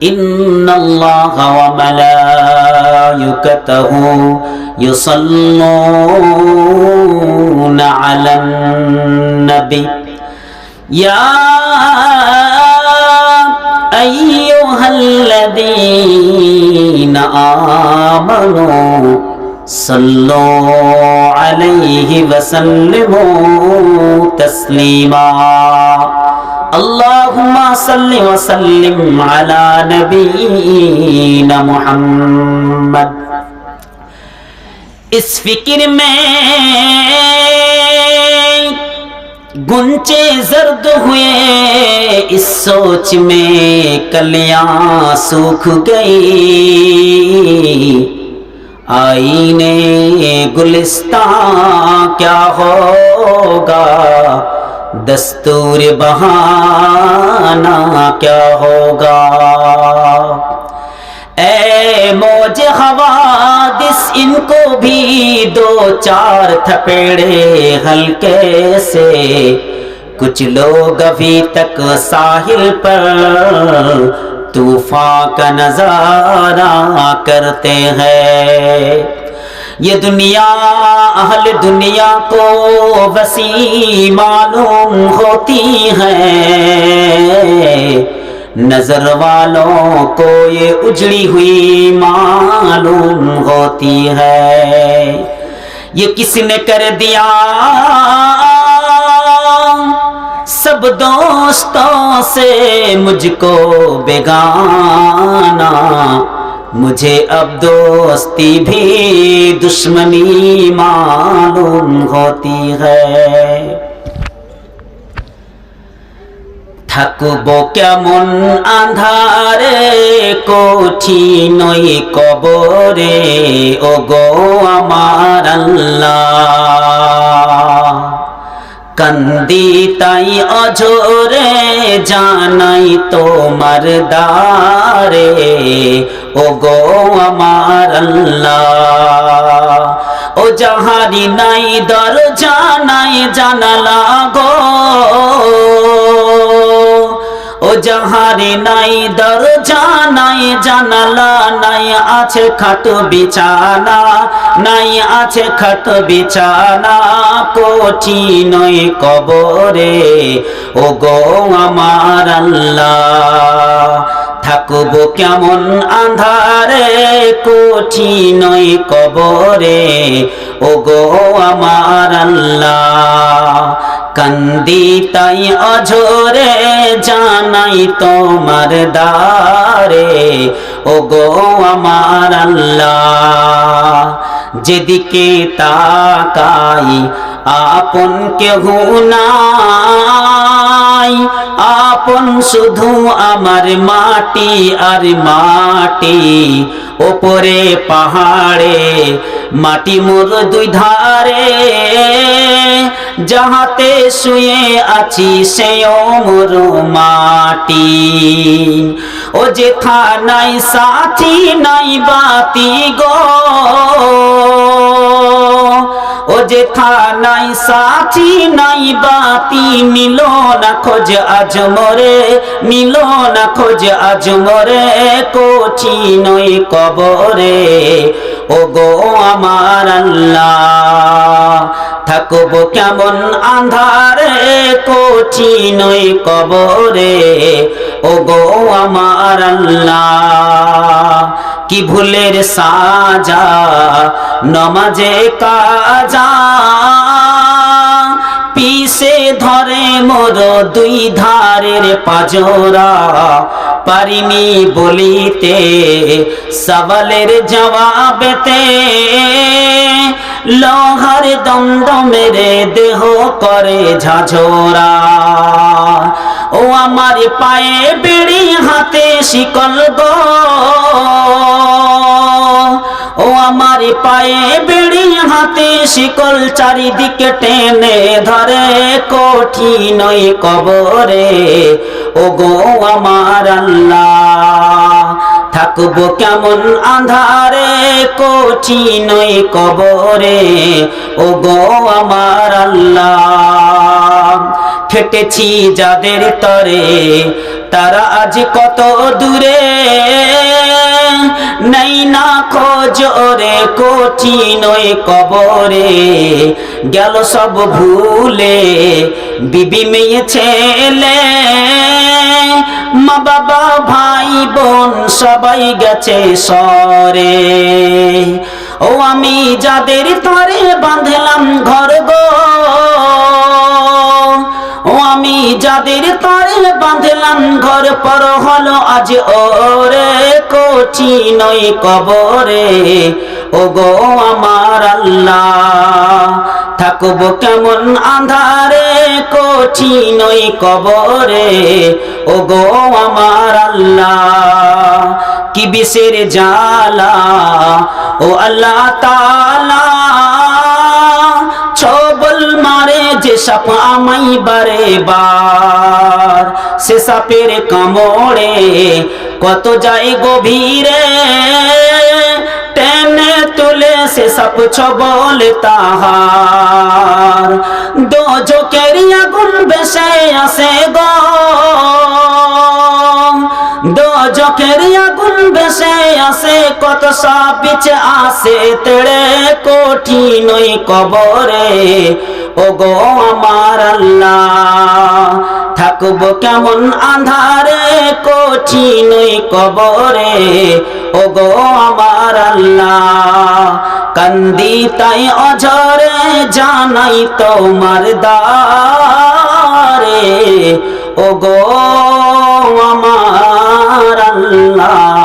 ইন্নাল্লাহা ওয়া মালাইকাতাহু ইউসাল্লুনা আলান নবী ইয়া আইয়ুহাল্লাযীনা আমানু সাল্লু আলাইহি ওয়া সাল্লিমু তাসলিমা अल्लाहुम्मा सल्लि व सल्लिम अला नबीना मुहम्मद। इस फिक्र में गुंचे जर्द हुए, इस सोच में कलियां सूख गई। आईने गुलिस्तां क्या होगा, दस्तूर बहाना क्या होगा। ऐ मौज हवादिस इनको भी दो चार थपेड़े हल्के से। कुछ लोग अभी तक साहिल पर तूफान का नजारा करते हैं। ये दुनिया अहल दुनिया को वसी मालूम होती है, नजर वालों को ये उजड़ी हुई मालूम होती है। ये किसने कर दिया सब दोस्तों से मुझको बेगाना। मुझे अब दोस्ती भी दुश्मनी मालूम होती है। থাকবো কেমন আঁধারে কোঠি নই কবরে, ও গো আমার আল্লাহ। কান্দি তাই অঝরে জানাই তোমার দারে, ও গো আমার আল্লাহ। ও যাহারি নাই দরজা নাই জানালা গো, ও যাহারি নাই দরজা নাই জানালা, নাই আছে খাট বিছানা, নাই আছে খাট বিছানা, কোঠি নই কবরে, ও গো আমার আল্লাহ। থাকবো কেমন আঁধারে কোঠি নই কবরে, ও গো আমার আল্লাহ। কান্দি তাই অঝরে জানাই তোমার দারে, ও গো আমার আল্লাহ। যেদিকে তাকাই আপন কেহু নাই, আপন শুধু আমার মাটি আর মাটি। ওপরে পাহাড়ে মাটি মোর দুই ধারে, যাহাতে শুয়ে আছি সেও মোর মাটি। ও যেথা নাই সাথী নাই বাতি গো, ও যেথা নাই সাথী নাই বাতি। মিলো না খোঁজ আজ মোরে, মিলো না খোঁজ আজ মোরে, কোঠি নই কবরে, ও গো আমার আল্লাহ। থাকবো কেমন আঁধারে কোঠি নই কবরে, ও গো আমার আল্লাহ। কি ভুলের সাজা নমাজে কাজা, পিছে ধরে মোর দুই ধারের পাজরা। পারিনি বলিতে সওয়ালের জবাবেতে, লোহার দণ্ড মেরে দেহ করে ঝাঝরা। ও আমার পায়ে বেড়ি হাতে শিকল গো, ও আমার পায়ে বেড়ি হাতে শিকল, চারিদিকে টেনে ধরে কোঠি নই কবরে, ও গো আমার আল্লাহ। থাকবো কেমন আঁধারে কোঠি নই কবরে, ও গো আমার আল্লাহ। খেটেছি যাদের তরে তারা আজ কত দূরে, নেই না খোঁজ ওরে কঠিন ওই কবরে। গেল সব ভুলে বিবি মেয়ে ছেলে, মা বাবা ভাই বোন সবাই গেছে সরে। ও আমি যাদের তরে বাঁধলাম ঘর গো, ও আমি যাদের তরে বাঁধলাম ঘর, পর হলো আজ ওরে কঠিন ওই কবরে। ও গো আমার আল্লাহ, থাকবো কেমন আঁধারে কঠিন ওই কবরে। ও গো আমার আল্লাহ, কি বিষের জ্বালা ও আল্লাহ তাআলা, ছবল মারে যে সাপ আমাই বারে বার। সে সাপের কামড়ে কত যায় গভীরে, টেনে তুলে সে সাপ ছবল তাহার। দোজখের আগুন ভেসে আসে গো, দোজখের আগুন ভেসে আসে, কত সাপ বিছে আসে তেড়ে কঠিন ওই কবরে। ও গো আমার আল্লাহ, থাকবো কেমন আঁধারে কঠিন ওই কবরে। ও গো আমার আল্লাহ, কান্দি তাই অঝরে জানাই তোমার দ্বারে। ও গো আমার আল্লাহ।